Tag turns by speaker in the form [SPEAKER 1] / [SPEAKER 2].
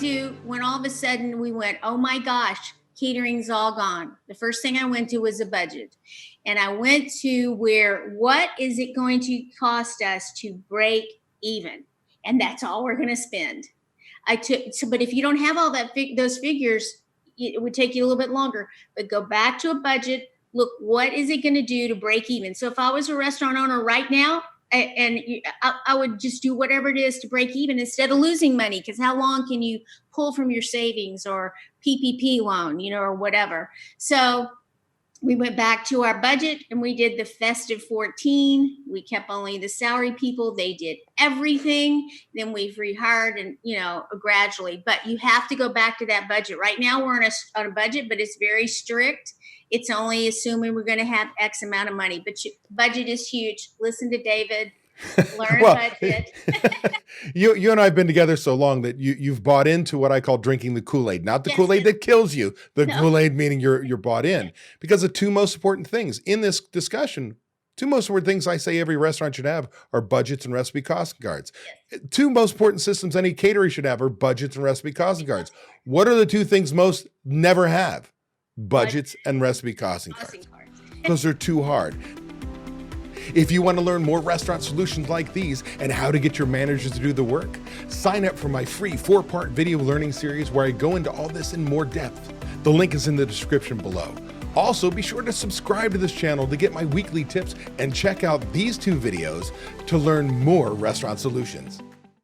[SPEAKER 1] do when all of a sudden we went, oh my gosh, catering's all gone? The first thing I went to was a budget. And I went to what is it going to cost us to break even? And that's all we're going to spend. But if you don't have all those figures, it would take you a little bit longer. But go back to a budget. Look, what is it going to do to break even? So if I was a restaurant owner right now, I would just do whatever it is to break even instead of losing money. Because how long can you pull from your savings or PPP loan, or whatever? So we went back to our budget and we did the Festive 14. We kept only the salary people. They did everything. Then we've rehired and, gradually. But you have to go back to that budget. Right now we're on a budget, but it's very strict. It's only assuming we're going to have X amount of money. But budget is huge. Listen to David. Learn a budget.
[SPEAKER 2] You and I have been together so long that you've bought into what I call drinking the Kool-Aid, not the Kool-Aid that kills you. The Kool-Aid meaning you're bought in. Because the two most important things in this discussion, two most important things I say every restaurant should have are budgets and recipe costing cards. Yes. Two most important systems any caterer should have are budgets and recipe costing cards. What are the two things most never have? Budgets and recipe costing cards. Because they're too hard. If you want to learn more restaurant solutions like these and how to get your managers to do the work, sign up for my free 4-part video learning series where I go into all this in more depth. The link is in the description below. Also, be sure to subscribe to this channel to get my weekly tips and check out these 2 videos to learn more restaurant solutions.